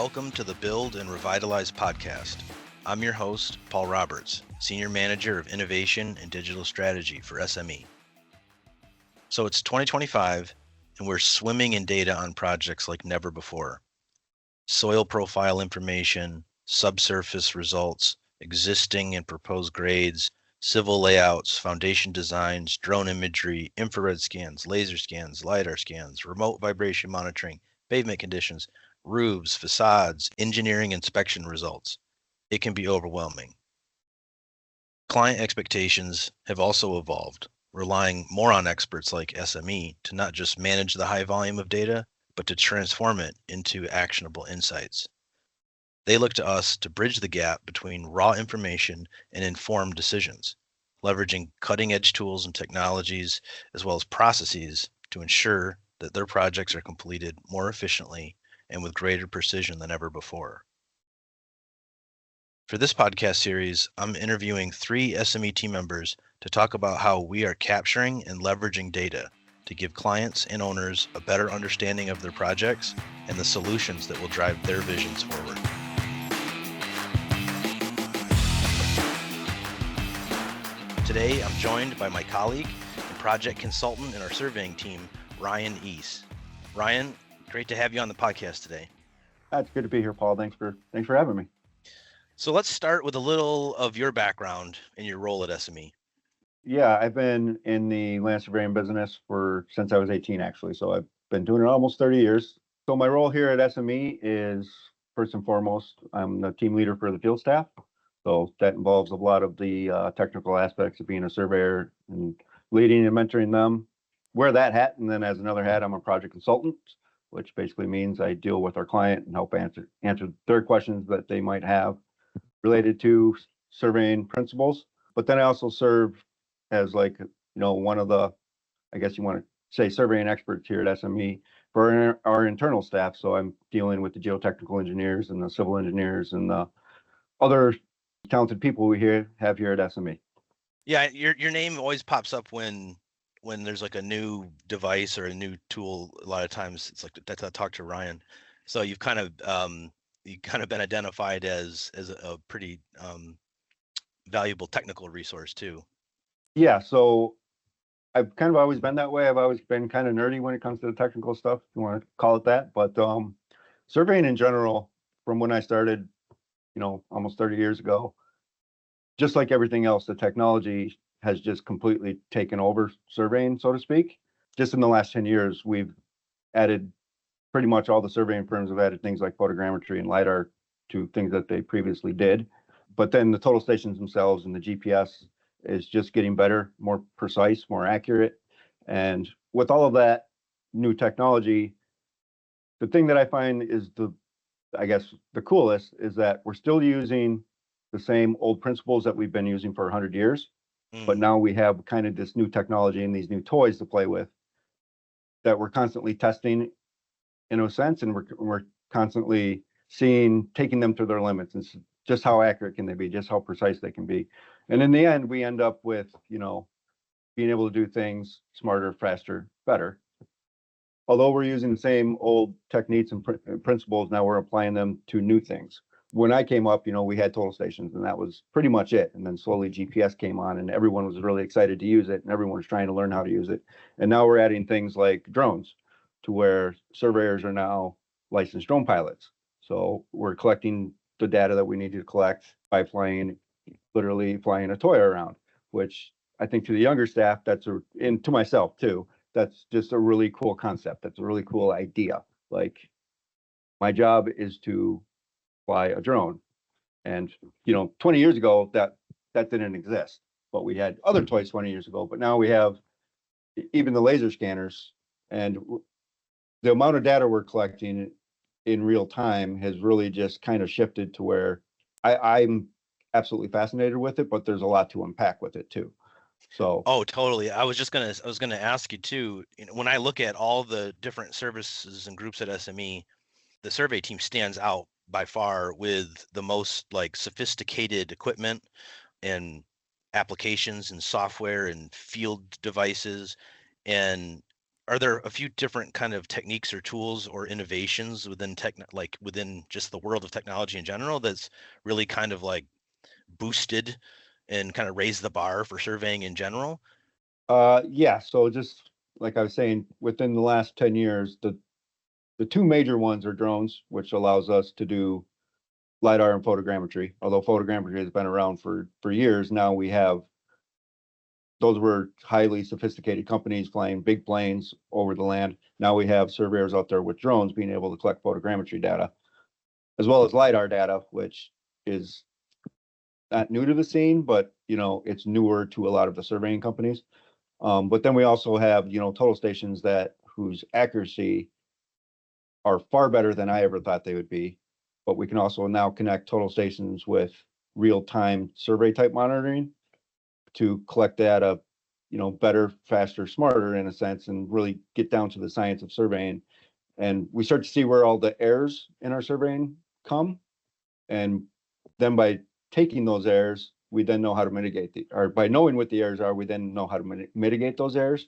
Welcome to the Build and Revitalize Podcast. I'm your host, Paul Roberts, Senior Manager of Innovation and Digital Strategy for SME. So it's 2025, and we're swimming in data on projects like never before. Soil profile information, subsurface results, existing and proposed grades, civil layouts, foundation designs, drone imagery, infrared scans, laser scans, LiDAR scans, remote vibration monitoring, pavement conditions, roofs, facades, engineering inspection results. It can be overwhelming. Client expectations have also evolved, relying more on experts like SME to not just manage the high volume of data, but to transform it into actionable insights. They look to us to bridge the gap between raw information and informed decisions, leveraging cutting-edge tools and technologies, as well as processes to ensure that their projects are completed more efficiently and with greater precision than ever before. For this podcast series, I'm interviewing 3 SME team members to talk about how we are capturing and leveraging data to give clients and owners a better understanding of their projects and the solutions that will drive their visions forward. Today, I'm joined by my colleague and project consultant in our surveying team, Ryan Eiss. Ryan, great to have you on the podcast today. It's good to be here, Paul. Thanks for having me. So let's start with a little of your background and your role at SME. Yeah, I've been in the land surveying business since I was 18, actually. So I've been doing it almost 30 years. So my role here at SME is, first and foremost, I'm the team leader for the field staff. So that involves a lot of the technical aspects of being a surveyor and leading and mentoring them. Wear that hat, and then as another hat, I'm a project consultant, which basically means I deal with our client and help answer their questions that they might have related to surveying principles. But then I also serve as one of the, I guess you want to say, surveying experts here at SME for our internal staff. So I'm dealing with the geotechnical engineers and the civil engineers and the other talented people we have here at SME. Yeah, your name always pops up when there's like a new device or a new tool. A lot of times it's like that's I talk to Ryan. So you've kind of been identified as a pretty valuable technical resource too. Yeah, so I've kind of always been that way. I've always been kind of nerdy when it comes to the technical stuff, if you want to call it that. But surveying in general, from when I started, almost 30 years ago, just like everything else, the technology has just completely taken over surveying, so to speak. Just in the last 10 years, we've added, pretty much all the surveying firms have added things like photogrammetry and LiDAR to things that they previously did. But then the total stations themselves and the GPS is just getting better, more precise, more accurate. And with all of that new technology, the thing that I find is the coolest is that we're still using the same old principles that we've been using for 100 years. But now we have kind of this new technology and these new toys to play with that we're constantly testing in a sense, and we're constantly taking them to their limits, and just how accurate can they be, just how precise they can be. And in the end, we end up with, being able to do things smarter, faster, better. Although we're using the same old techniques and principles, now we're applying them to new things. When I came up, we had total stations, and that was pretty much it. And then slowly GPS came on, and everyone was really excited to use it, and everyone was trying to learn how to use it. And now we're adding things like drones, to where surveyors are now licensed drone pilots. So we're collecting the data that we need to collect by literally flying a toy around, which I think to the younger staff, and to myself too, that's just a really cool concept. That's a really cool idea. Like, my job is to fly a drone. And 20 years ago that didn't exist, but we had other toys 20 years ago. But now we have even the laser scanners, and the amount of data we're collecting in real time has really just kind of shifted to where I'm absolutely fascinated with it, but there's a lot to unpack with it too. So totally. I was gonna ask you too, when I look at all the different services and groups at SME, the survey team stands out by far with the most sophisticated equipment and applications and software and field devices. And are there a few different kind of techniques or tools or innovations within within just the world of technology in general that's really kind of like boosted and kind of raised the bar for surveying in general? Yeah, so just like I was saying, within the last 10 years, the two major ones are drones, which allows us to do LiDAR and photogrammetry. Although photogrammetry has been around for years, now we have those were highly sophisticated companies flying big planes over the land. Now we have surveyors out there with drones being able to collect photogrammetry data, as well as LiDAR data, which is not new to the scene, but it's newer to a lot of the surveying companies. But then we also have, total stations that whose accuracy are far better than I ever thought they would be. But we can also now connect total stations with real-time survey type monitoring to collect data, better, faster, smarter in a sense, and really get down to the science of surveying. And we start to see where all the errors in our surveying come. And then by taking those errors, we then know how to or by knowing what the errors are, we then know how to mitigate those errors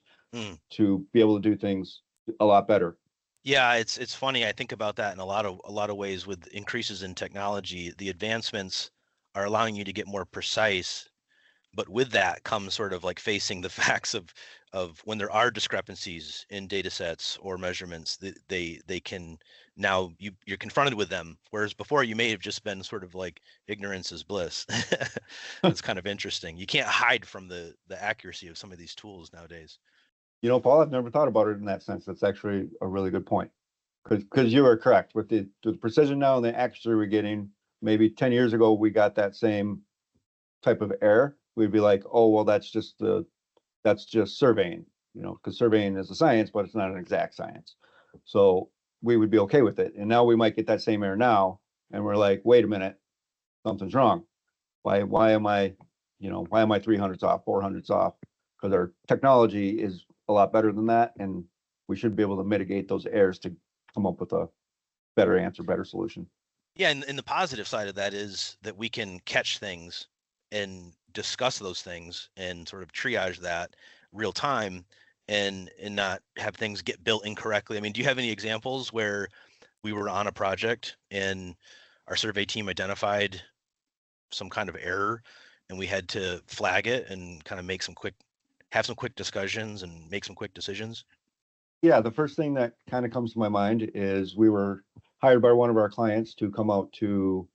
to be able to do things a lot better. Yeah, it's funny. I think about that in a lot of ways with increases in technology. The advancements are allowing you to get more precise, but with that comes sort of like facing the facts of when there are discrepancies in data sets or measurements, they can now you're confronted with them, whereas before you may have just been sort of like ignorance is bliss. That's kind of interesting. You can't hide from the accuracy of some of these tools nowadays. Paul, I've never thought about it in that sense. That's actually a really good point. Because you are correct with the precision now and the accuracy we're getting. Maybe 10 years ago, we got that same type of error. We'd be like, oh, well, that's just surveying, because surveying is a science, but it's not an exact science. So we would be okay with it. And now we might get that same error now, and we're like, wait a minute, something's wrong. Why am I 300s off, 400s off? Because our technology is a lot better than that, and we should be able to mitigate those errors to come up with a better answer, better solution. Yeah, and the positive side of that is that we can catch things and discuss those things and sort of triage that real time and not have things get built incorrectly. I mean, do you have any examples where we were on a project and our survey team identified some kind of error and we had to flag it and kind of have some quick discussions and make some quick decisions? Yeah, the first thing that kind of comes to my mind is we were hired by one of our clients to come out to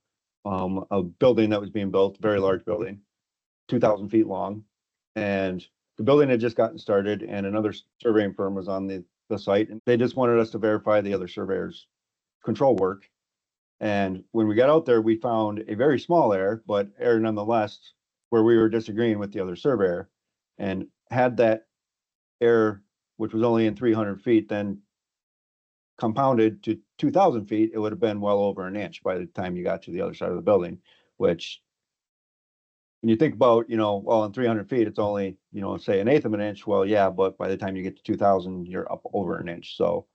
a building that was being built, a very large building, 2,000 feet long. And the building had just gotten started, and another surveying firm was on the site, and they just wanted us to verify the other surveyors' control work. And when we got out there, we found a very small error, but error nonetheless, where we were disagreeing with the other surveyor. And had that error, which was only in 300 feet, then compounded to 2,000 feet, it would have been well over an inch by the time you got to the other side of the building, which when you think about, well, in 300 feet, it's only, say an eighth of an inch. Well, yeah, but by the time you get to 2,000, you're up over an inch. So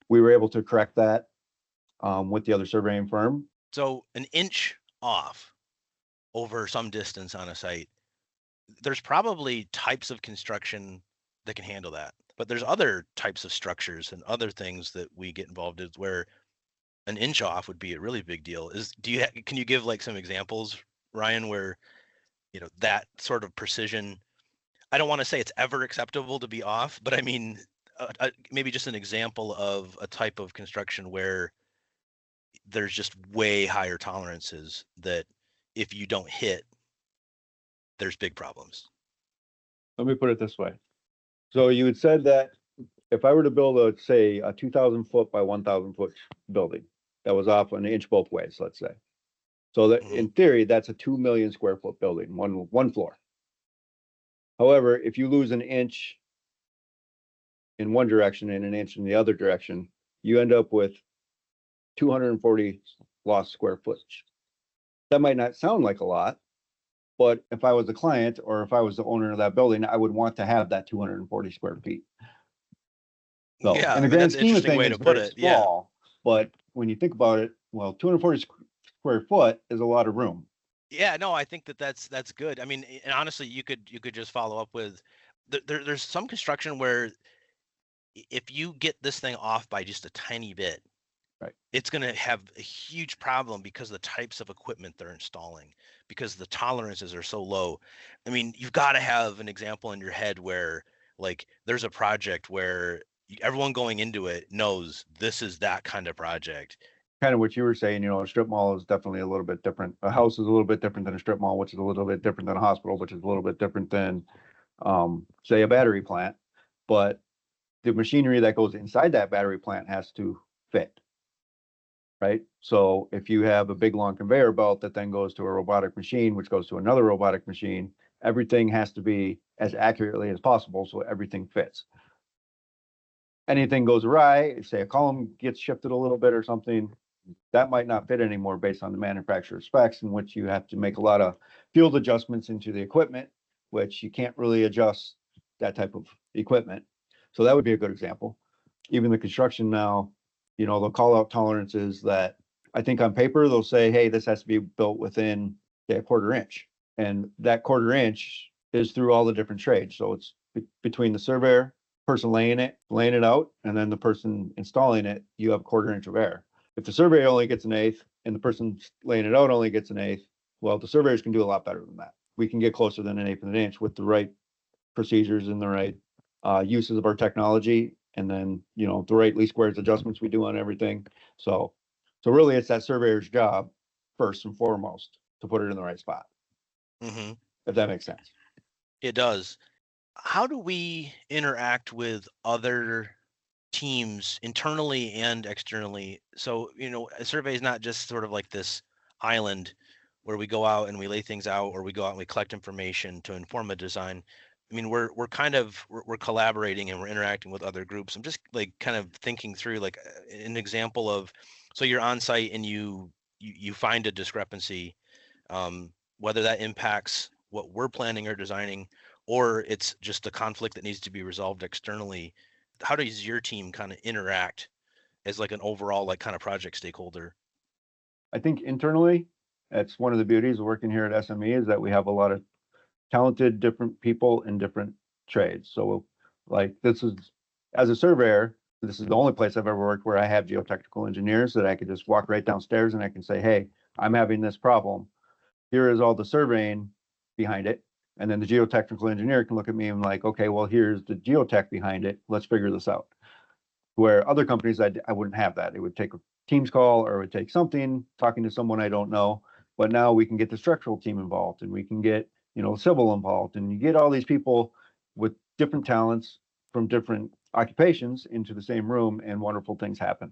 we were able to correct that with the other surveying firm. So an inch off over some distance on a site, there's probably types of construction that can handle that. But there's other types of structures and other things that we get involved in where an inch off would be a really big deal. Can you give like some examples, Ryan, where that sort of precision? I don't want to say it's ever acceptable to be off, but I mean maybe just an example of a type of construction where there's just way higher tolerances that if you don't hit, there's big problems. Let me put it this way. So you had said that if I were to build say a 2,000 foot by 1,000 foot building that was off an inch both ways, let's say. So that in theory, that's a 2 million square foot building, one floor. However, if you lose an inch in one direction and an inch in the other direction, you end up with 240 lost square footage. That might not sound like a lot, but if I was the client or if I was the owner of that building, I would want to have that 240 square feet. So yeah, in the grand scheme of things, way to put it. Small, but when you think about it, well, 240 square foot is a lot of room. Yeah, no, I think that's good. I mean, and honestly, you could just follow up with there's some construction where if you get this thing off by just a tiny bit, Right. it's going to have a huge problem because of the types of equipment they're installing, because the tolerances are so low. I mean, you've got to have an example in your head where like there's a project where everyone going into it knows this is that kind of project. Kind of what you were saying, a strip mall is definitely a little bit different. A house is a little bit different than a strip mall, which is a little bit different than a hospital, which is a little bit different than, say, a battery plant. But the machinery that goes inside that battery plant has to fit, right? So if you have a big long conveyor belt that then goes to a robotic machine, which goes to another robotic machine, everything has to be as accurately as possible so everything fits. Anything goes awry, say a column gets shifted a little bit or something, that might not fit anymore based on the manufacturer specs, in which you have to make a lot of field adjustments into the equipment, which you can't really adjust that type of equipment. So that would be a good example. Even the construction now, they'll call out tolerances that I think on paper they'll say, hey, this has to be built within a quarter inch. And that quarter inch is through all the different trades. So it's between the surveyor, person laying it out, and then the person installing it, you have a quarter inch of air. If the surveyor only gets an eighth and the person laying it out only gets an eighth, well, the surveyors can do a lot better than that. We can get closer than an eighth of an inch with the right procedures and the right uses of our technology, and then the right least squares adjustments we do on everything. So really, it's that surveyor's job first and foremost to put it in the right spot. Mm-hmm. If that makes sense. It does. How do we interact with other teams internally and externally? So, a survey is not just sort of like this island where we go out and we lay things out, or we go out and we collect information to inform a design. I mean, we're collaborating and we're interacting with other groups. I'm just like kind of thinking through like an example of, so you're on site and you find a discrepancy, whether that impacts what we're planning or designing, or it's just a conflict that needs to be resolved externally. How does your team kind of interact as like an overall like kind of project stakeholder? I think internally, that's one of the beauties of working here at SME, is that we have a lot of talented different people in different trades. So like this is, as a surveyor, this is the only place I've ever worked where I have geotechnical engineers that I could just walk right downstairs and I can say, hey, I'm having this problem. Here is all the surveying behind it. And then the geotechnical engineer can look at me and like, okay, well, here's the geotech behind it. Let's figure this out. Where other companies, I wouldn't have that. It would take a Teams call, or it would take something, talking to someone I don't know. But now we can get the structural team involved, and we can get, civil involved, and you get all these people with different talents from different occupations into the same room, and wonderful things happen.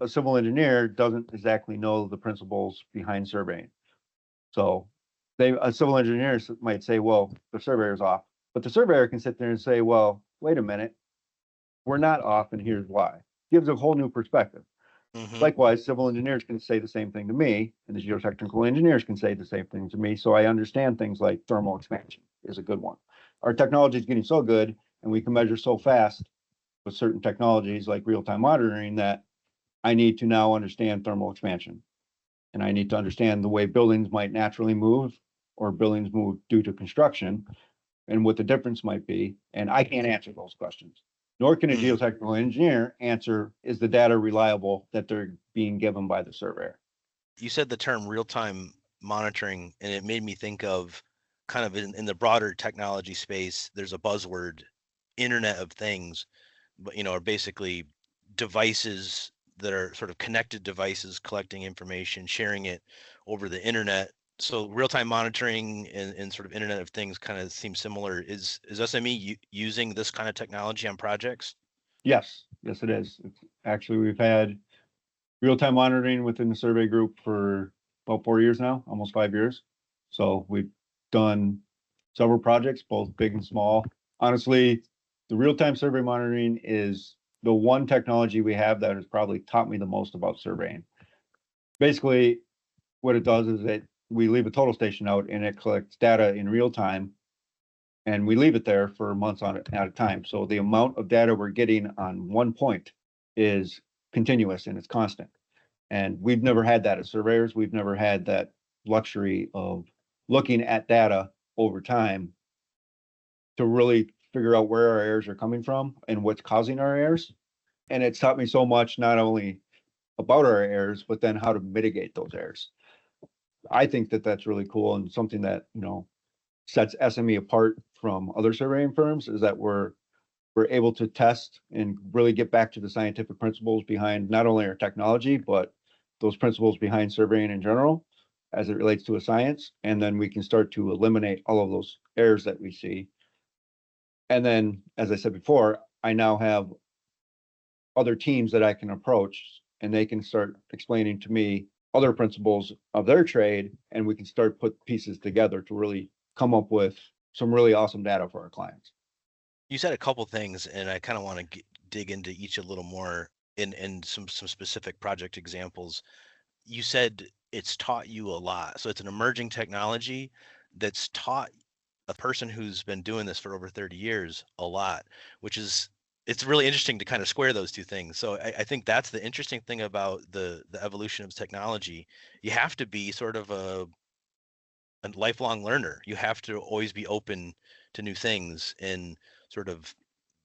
A civil engineer doesn't exactly know the principles behind surveying. So a civil engineer might say, well, the surveyor's off, but the surveyor can sit there and say, well, wait a minute, we're not off, and here's why. Gives a whole new perspective. Mm-hmm. Likewise, civil engineers can say the same thing to me, and the geotechnical engineers can say the same thing to me. So I understand things like thermal expansion is a good one. Our technology is getting so good, and we can measure so fast with certain technologies like real-time monitoring, that I need to now understand thermal expansion. And I need to understand the way buildings might naturally move, or buildings move due to construction, and what the difference might be. And I can't answer those questions. Nor can a geotechnical engineer answer, is the data reliable that they're being given by the surveyor? You said the term real-time monitoring, and it made me think of kind of in the broader technology space, there's a buzzword, Internet of Things, but are basically devices that are sort of connected devices collecting information, sharing it over the internet. So real-time monitoring and sort of Internet of Things kind of seem similar. Is SME using this kind of technology on projects? Yes, it is. Actually, we've had real-time monitoring within the survey group for about 4 years now, almost 5 years. So we've done several projects, both big and small. Honestly, the real-time survey monitoring is the one technology we have that has probably taught me the most about surveying. Basically, what it does is that we leave a total station out and it collects data in real time, and we leave it there for months at a time. So the amount of data we're getting on one point is continuous and it's constant. And we've never had that as surveyors. We've never had that luxury of looking at data over time to really figure out where our errors are coming from and what's causing our errors. And it's taught me so much, not only about our errors, but then how to mitigate those errors. I think that that's really cool and something that, sets SME apart from other surveying firms is that we're able to test and really get back to the scientific principles behind not only our technology, but those principles behind surveying in general as it relates to a science. And then we can start to eliminate all of those errors that we see. And then, as I said before, I now have other teams that I can approach and they can start explaining to me other principles of their trade. And we can start put pieces together to really come up with some really awesome data for our clients. You said a couple things, and I kind of want to dig into each a little more in some specific project examples. You said it's taught you a lot. So it's an emerging technology that's taught a person who's been doing this for over 30 years a lot, which is, it's really interesting to kind of square those two things. So I think that's the interesting thing about the evolution of technology. You have to be sort of a lifelong learner. You have to always be open to new things and sort of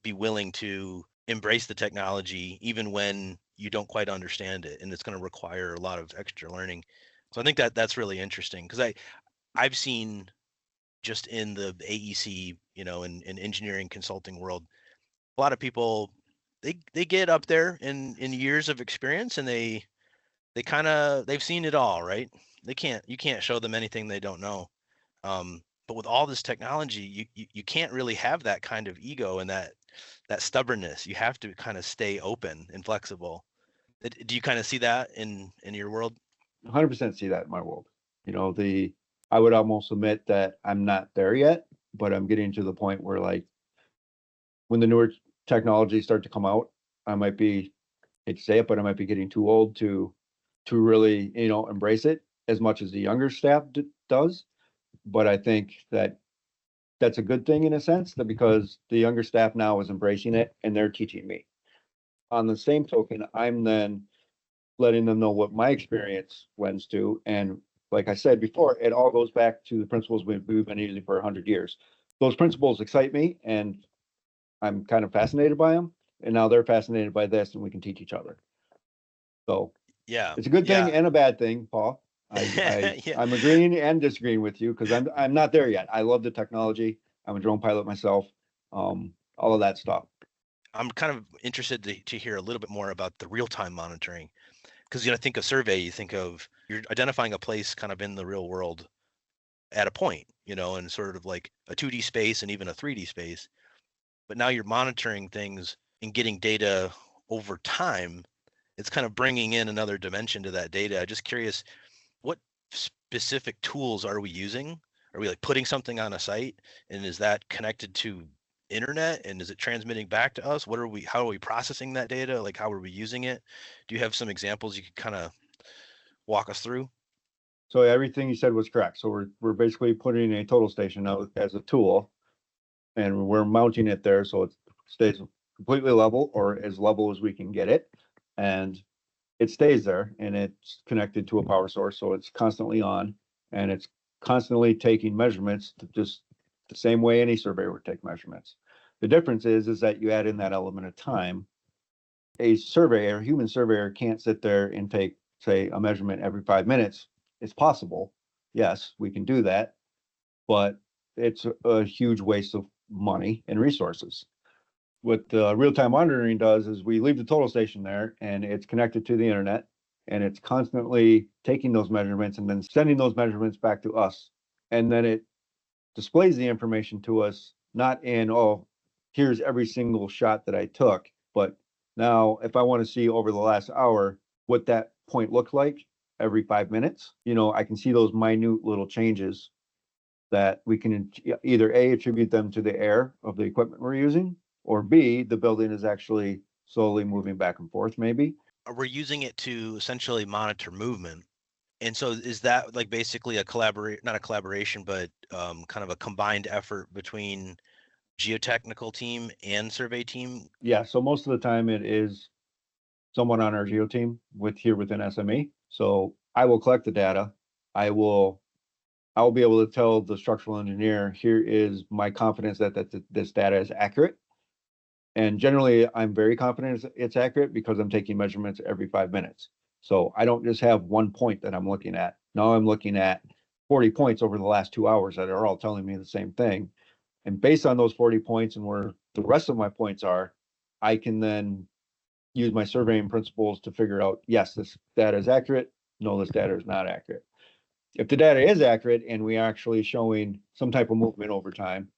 be willing to embrace the technology even when you don't quite understand it, and it's going to require a lot of extra learning. So I think that that's really interesting, because I've seen just in the AEC, in engineering consulting world, a lot of people, they get up there in years of experience, and they've seen it all, right? You can't show them anything they don't know. But with all this technology, you can't really have that kind of ego and that stubbornness. You have to kind of stay open and flexible. Do you kind of see that in your world? 100% see that in my world. I would almost admit that I'm not there yet, but I'm getting to the point where, like, when the newer technologies start to come out, I might be, hate to say it, but I might be getting too old to really, embrace it as much as the younger staff does. But I think that that's a good thing in a sense, that because the younger staff now is embracing it and they're teaching me. On the same token, I'm then letting them know what my experience lends to. And like I said before, it all goes back to the principles we've been using for 100 years. Those principles excite me and I'm kind of fascinated by them. And now they're fascinated by this and we can teach each other. So yeah, it's a good thing yeah. and a bad thing, Paul. Yeah. I'm agreeing and disagreeing with you because I'm not there yet. I love the technology. I'm a drone pilot myself. All of that stuff. I'm kind of interested to hear a little bit more about the real-time monitoring, because think of survey, you think of, you're identifying a place kind of in the real world at a point, and sort of like a 2D space and even a 3D space. But now you're monitoring things and getting data over time. It's kind of bringing in another dimension to that data. I'm just curious, what specific tools are we using? Are we like putting something on a site, and is that connected to internet, and is it transmitting back to us? How are we processing that data? Like, how are we using it? Do you have some examples you could kind of walk us through? So everything you said was correct. So we're basically putting a total station out as a tool, and we're mounting it there so it stays completely level, or as level as we can get it, and it stays there, and it's connected to a power source, so it's constantly on, and it's constantly taking measurements, just the same way any surveyor would take measurements. The difference is that you add in that element of time. A human surveyor can't sit there and take, say, a measurement every 5 minutes. It's possible. Yes, we can do that, but it's a huge waste of money and resources. What real-time monitoring does is we leave the total station there and it's connected to the internet, and it's constantly taking those measurements and then sending those measurements back to us. And then it displays the information to us, not in, oh, here's every single shot that I took, but now if I want to see over the last hour what that point looked like every 5 minutes, I can see those minute little changes that we can either A, attribute them to the air of the equipment we're using, or B, the building is actually slowly moving back and forth, maybe. We're using it to essentially monitor movement. And so is that like basically not a collaboration, but kind of a combined effort between geotechnical team and survey team? Yeah, so most of the time it is someone on our geo team within SME. So I will collect the data. I will I'll be able to tell the structural engineer, here is my confidence that this data is accurate. And generally, I'm very confident it's accurate because I'm taking measurements every 5 minutes. So I don't just have one point that I'm looking at. Now I'm looking at 40 points over the last 2 hours that are all telling me the same thing. And based on those 40 points and where the rest of my points are, I can then use my surveying principles to figure out, yes, this data is accurate. No, this data is not accurate. If the data is accurate and we are actually showing some type of movement over time,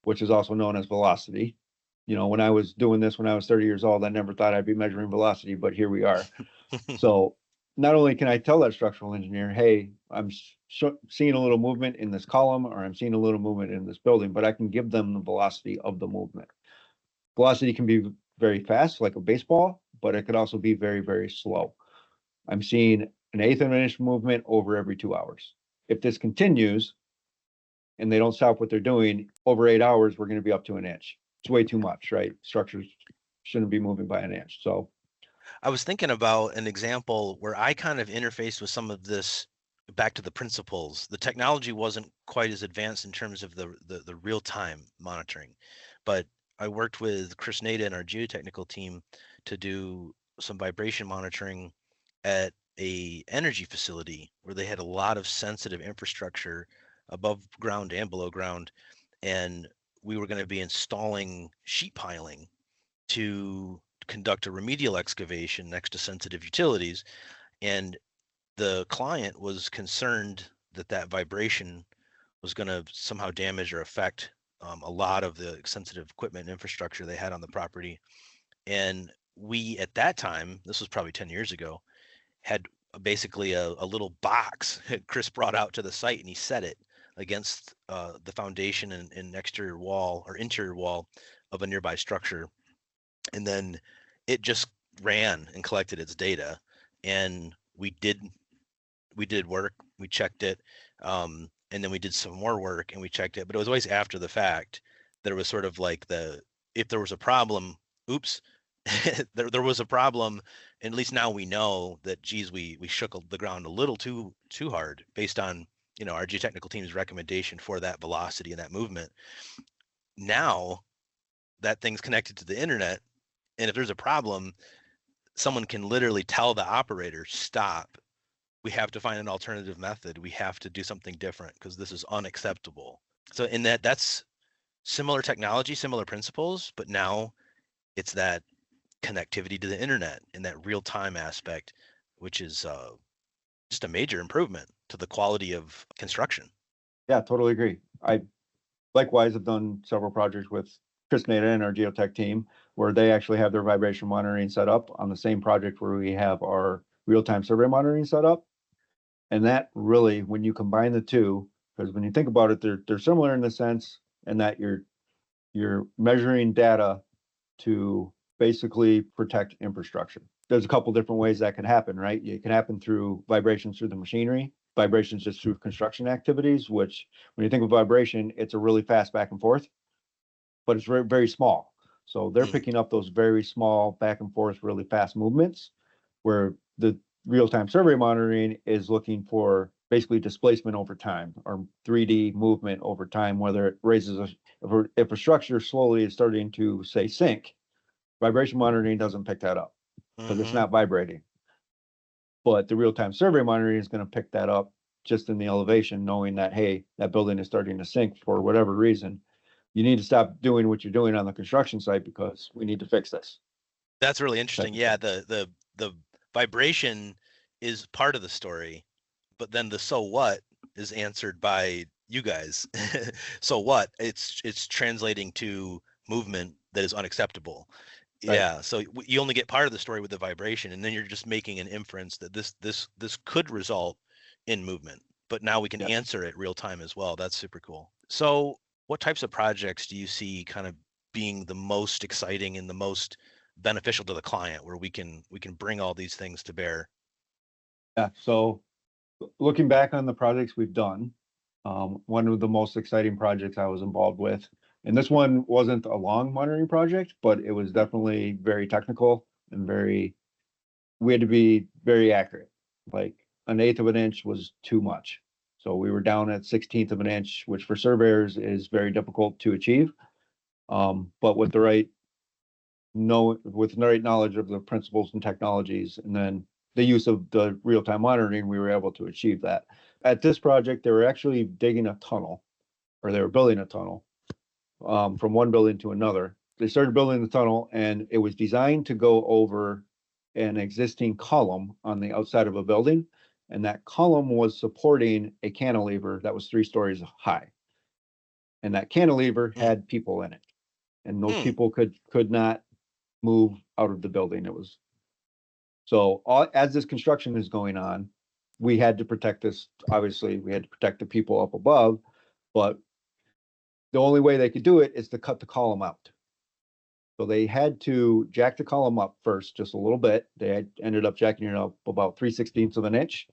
which is also known as velocity. When I was doing this when I was 30 years old, I never thought I'd be measuring velocity, but here we are. So not only can I tell that structural engineer, hey, I'm seeing a little movement in this column, or I'm seeing a little movement in this building, but I can give them the velocity of the movement. Velocity can be very fast, like a baseball, but it could also be very, very slow. I'm seeing an eighth of an inch movement over every 2 hours. If this continues and they don't stop what they're doing, over 8 hours, we're going to be up to an inch. It's way too much, right? Structures shouldn't be moving by an inch. So I was thinking about an example where I kind of interfaced with some of this back to the principles. The technology wasn't quite as advanced in terms of the real-time monitoring, but I worked with Chris Nada and our geotechnical team to do some vibration monitoring at a energy facility where they had a lot of sensitive infrastructure above ground and below ground, and we were going to be installing sheet piling to conduct a remedial excavation next to sensitive utilities. And the client was concerned that vibration was going to somehow damage or affect a lot of the sensitive equipment and infrastructure they had on the property. And we, at that time, this was probably 10 years ago, had basically a little box Chris brought out to the site, and he set it against the foundation and exterior wall or interior wall of a nearby structure. And then it just ran and collected its data. And we did work, we checked it, and then we did some more work and we checked it. But it was always after the fact that it was sort of like if there was a problem, oops, there was a problem, and at least now we know that, geez, we shook the ground a little too hard based on our geotechnical team's recommendation for that velocity and that movement. Now that thing's connected to the internet, and if there's a problem, someone can literally tell the operator, stop, we have to find an alternative method, we have to do something different because this is unacceptable. So in that's similar technology, similar principles, but now it's that connectivity to the internet and that real-time aspect, which is just a major improvement to the quality of construction. Yeah, totally agree. I likewise have done several projects with Chris Nada and our geotech team where they actually have their vibration monitoring set up on the same project where we have our real-time survey monitoring set up. And that really, when you combine the two, because when you think about it, they're similar in the sense in that you're measuring data to basically protect infrastructure. There's a couple different ways that can happen, right? It can happen through vibrations through the machinery, vibrations just through construction activities, which when you think of vibration, it's a really fast back and forth, but it's very, very small. So they're picking up those very small back and forth, really fast movements, where the real-time survey monitoring is looking for basically displacement over time or 3D movement over time, whether it raises if a structure slowly is starting to, say, sink. Vibration monitoring doesn't pick that up because it's not vibrating. But the real-time survey monitoring is going to pick that up just in the elevation, knowing that, hey, that building is starting to sink for whatever reason. You need to stop doing what you're doing on the construction site because we need to fix this. That's really interesting. Yeah, the vibration is part of the story, but then the so what is answered by you guys. So what? It's translating to movement that is unacceptable. Right. Yeah, so you only get part of the story with the vibration, and then you're just making an inference that this could result in movement, but now we can answer it real time as well. That's super cool. So what types of projects do you see kind of being the most exciting and the most beneficial to the client, where we can bring all these things to bear? Yeah, so looking back on the projects we've done, one of the most exciting projects I was involved with, and this one wasn't a long monitoring project, but it was definitely very technical and we had to be very accurate. Like an eighth of an inch was too much. So we were down at 16th of an inch, which for surveyors is very difficult to achieve. But with the right knowledge of the principles and technologies, and then the use of the real-time monitoring, we were able to achieve that. At this project, they were actually digging a tunnel, or they were building a tunnel from one building to another. They started building the tunnel, and it was designed to go over an existing column on the outside of a building, and that column was supporting a cantilever that was 3 stories high. And that cantilever had people in it, and those people could not move out of the building. It was so as this construction is going on, we had to protect this. Obviously, we had to protect the people up above, but the only way they could do it is to cut the column out. So they had to jack the column up first, just a little bit. They ended up jacking it up about 3/16 of an inch,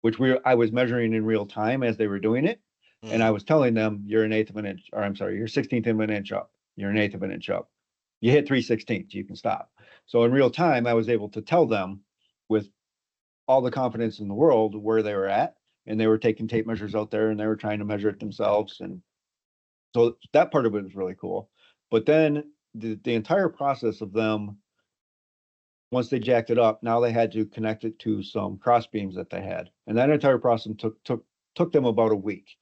which I was measuring in real time as they were doing it. And I was telling them, you're an 1/8 of an inch, or I'm sorry, you're 1/16 of an inch up. You're an 1/8 of an inch up. You hit 3/16, you can stop. So in real time, I was able to tell them with all the confidence in the world where they were at, and they were taking tape measures out there and they were trying to measure it themselves. And so that part of it was really cool. But then the entire process of them, once they jacked it up, now they had to connect it to some cross beams that they had. And that entire process took them about a week.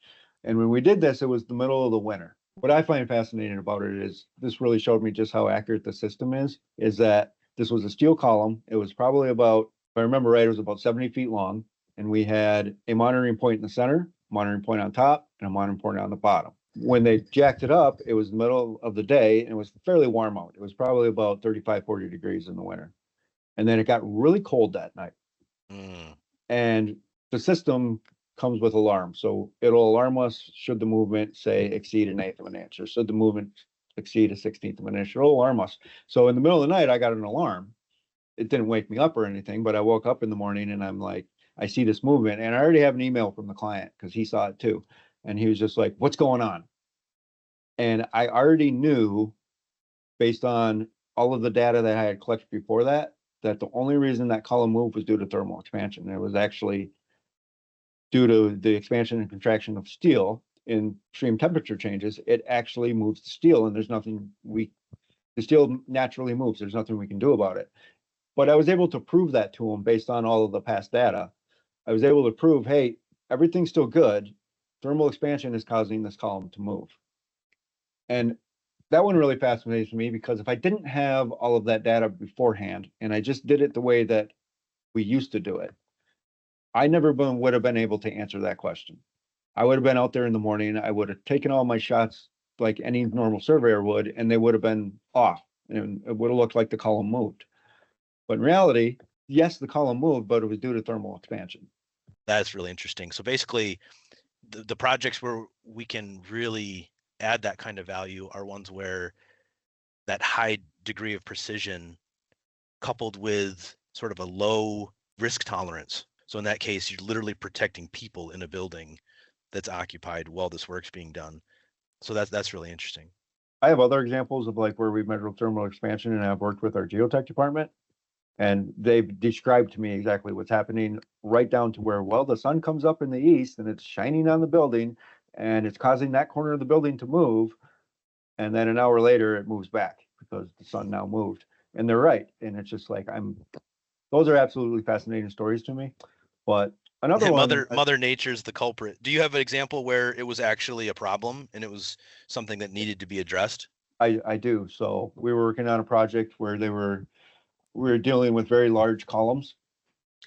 And when we did this, it was the middle of the winter. What I find fascinating about it is this really showed me just how accurate the system is that this was a steel column. It was probably about, if I remember right, it was about 70 feet long. And we had a monitoring point in the center, monitoring point on top, and a monitoring point on the bottom. When they jacked it up, it was the middle of the day and it was fairly warm out. It was probably about 35, 40 degrees in the winter. And then it got really cold that night. And the system comes with alarms. So it'll alarm us should the movement, say, exceed an 1/8 of an inch, or should the movement exceed a 16th of an inch. It'll alarm us. So in the middle of the night, I got an alarm. It didn't wake me up or anything, but I woke up in the morning and I'm like, I see this movement, and I already have an email from the client because he saw it too. And he was just like, what's going on? And I already knew, based on all of the data that I had collected before that the only reason that column moved was due to thermal expansion. It was actually due to the expansion and contraction of steel in extreme temperature changes. It actually moves the steel, and there's nothing the steel naturally moves. There's nothing we can do about it. But I was able to prove that to him based on all of the past data. I was able to prove, hey, everything's still good. Thermal expansion is causing this column to move. And that one really fascinates me because if I didn't have all of that data beforehand and I just did it the way that we used to do it, I never would have been able to answer that question. I would have been out there in the morning. I would have taken all my shots like any normal surveyor would, and they would have been off, and it would have looked like the column moved. But in reality, yes, the column moved, but it was due to thermal expansion. That's really interesting. So basically, the projects where we can really add that kind of value are ones where that high degree of precision coupled with sort of a low risk tolerance. So in that case, you're literally protecting people in a building that's occupied while this work's being done. So that's really interesting. I have other examples of like where we've measured thermal expansion, and I've worked with our geotech department, and they've described to me exactly what's happening, right down to where, well, the sun comes up in the east and it's shining on the building and it's causing that corner of the building to move. And then an hour later, it moves back because the sun now moved. And they're right. And it's just like, those are absolutely fascinating stories to me. But another one, Mother Nature's the culprit. Do you have an example where it was actually a problem and it was something that needed to be addressed? I do. So we were working on a project where we were dealing with very large columns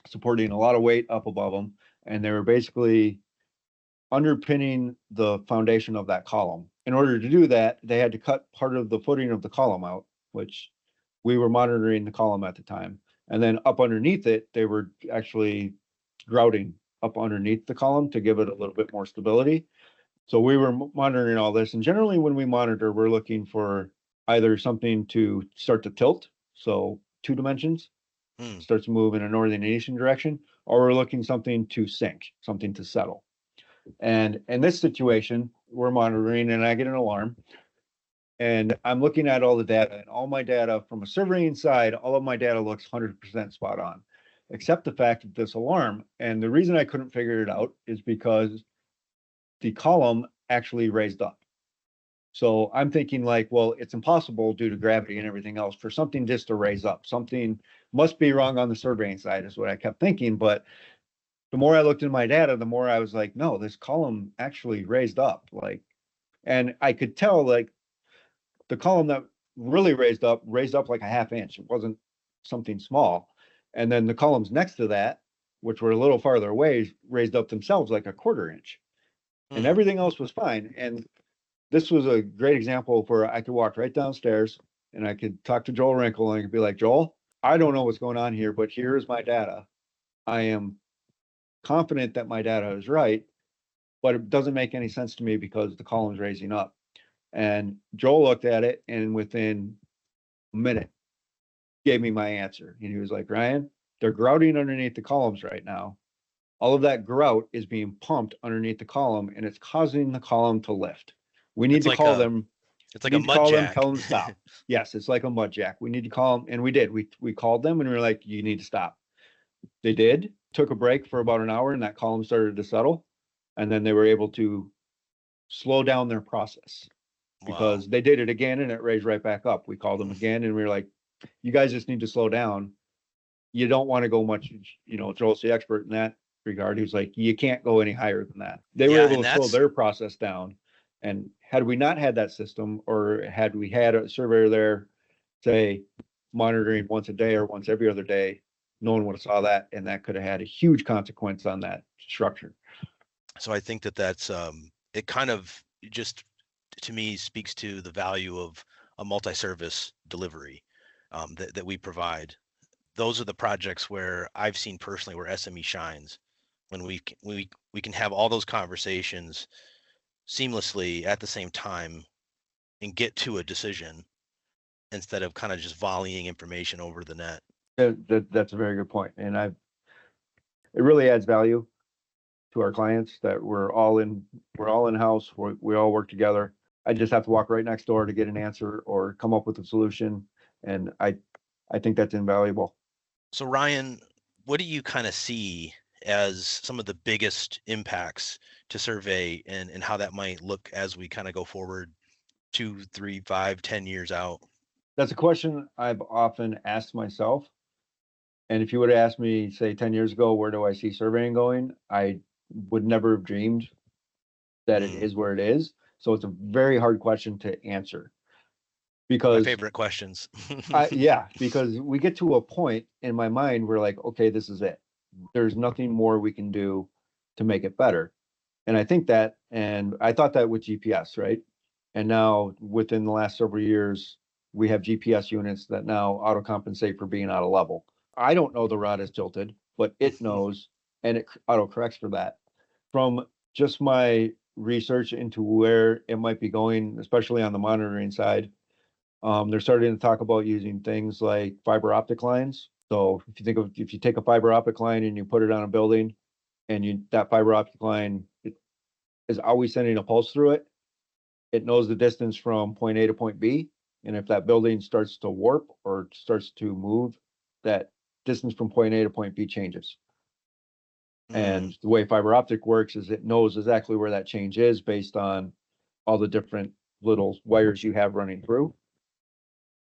supporting a lot of weight up above them, and they were basically underpinning the foundation of that column. In order to do that, they had to cut part of the footing of the column out, which we were monitoring the column at the time. And then up underneath it, they were actually grouting up underneath the column to give it a little bit more stability. So we were monitoring all this. And generally when we monitor, we're looking for either something to start to tilt, so 2 dimensions, starts to move in a northern and eastern direction, or we're looking something to sink, something to settle. And in this situation, we're monitoring and I get an alarm, and I'm looking at all the data, and all my data from a surveying side, all of my data looks 100% spot on, except the fact that this alarm. And the reason I couldn't figure it out is because the column actually raised up. So I'm thinking like, well, it's impossible due to gravity and everything else for something just to raise up. Something must be wrong on the surveying side is what I kept thinking. But the more I looked into my data, the more I was like, no, this column actually raised up. Like, and I could tell like the column that really raised up like a half inch. It wasn't something small. And then the columns next to that, which were a little farther away, raised up themselves like a quarter inch. And everything else was fine. And this was a great example of where I could walk right downstairs and I could talk to Joel Wrinkle and I could be like, Joel, I don't know what's going on here, but here's my data. I am confident that my data is right, but it doesn't make any sense to me because the column's raising up. And Joel looked at it and within a minute gave me my answer. And he was like, Ryan, they're grouting underneath the columns right now. All of that grout is being pumped underneath the column and it's causing the column to lift. We need to call them. It's like a mud jack. Tell them to stop. Yes, it's like a mud jack. We need to call them, and we did. We called them and we were like, you need to stop. They did. Took a break for about an hour, and that column started to settle, and then they were able to slow down their process because they did it again, and it raised right back up. We called them again, and we were like, you guys just need to slow down. You don't want to go much. Joel's the expert in that regard. He was like, you can't go any higher than that. They were able to slow their process down. And had we not had that system, or had we had a surveyor there, say, monitoring once a day or once every other day, no one would have saw that, and that could have had a huge consequence on that structure. So I think that's it kind of just, to me, speaks to the value of a multi-service delivery that we provide. Those are the projects where I've seen personally where SME shines, when we can have all those conversations seamlessly at the same time and get to a decision instead of kind of just volleying information over the net. That's a very good point. And it really adds value to our clients that we're all in-house. We all work together. I just have to walk right next door to get an answer or come up with a solution. And I think that's invaluable. So Ryan, what do you kind of see as some of the biggest impacts to survey and how that might look as we kind of go forward 2, 3, 5, 10 years out? That's a question I've often asked myself. And if you would have asked me, say, 10 years ago, where do I see surveying going? I would never have dreamed that it is where it is. So it's a very hard question to answer. Because my favorite questions. Because we get to a point in my mind where like, okay, this is it. There's nothing more we can do to make it better. And I think that, and I thought that with GPS, right? And now within the last several years, we have GPS units that now auto compensate for being out of level. I don't know the rod is tilted, but it knows, and it auto corrects for that. From just my research into where it might be going, especially on the monitoring side, they're starting to talk about using things like fiber optic lines. So if you take a fiber optic line and you put it on a building, and that fiber optic line is always sending a pulse through it, it knows the distance from point A to point B. And if that building starts to warp or starts to move, that distance from point A to point B changes. And the way fiber optic works is it knows exactly where that change is based on all the different little wires you have running through.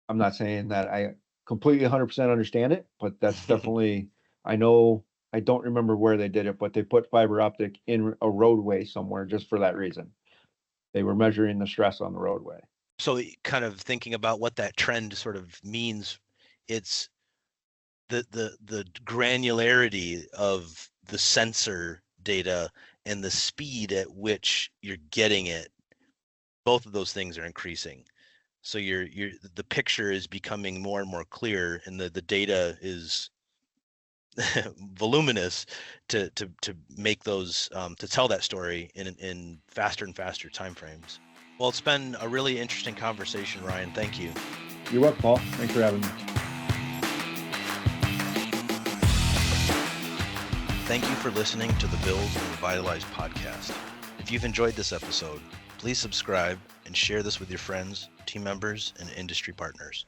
I'm not saying that I completely 100% understand it, but that's definitely, I know, I don't remember where they did it, but they put fiber optic in a roadway somewhere just for that reason. They were measuring the stress on the roadway. So kind of thinking about what that trend sort of means, it's the granularity of the sensor data and the speed at which you're getting it. Both of those things are increasing. So the picture is becoming more and more clear, and the data is voluminous to make those to tell that story in faster and faster timeframes. Well, it's been a really interesting conversation, Ryan. Thank you. You're welcome, Paul. Thanks for having me. Thank you for listening to the Build and Revitalize podcast. If you've enjoyed this episode, please subscribe and share this with your friends, team members, and industry partners.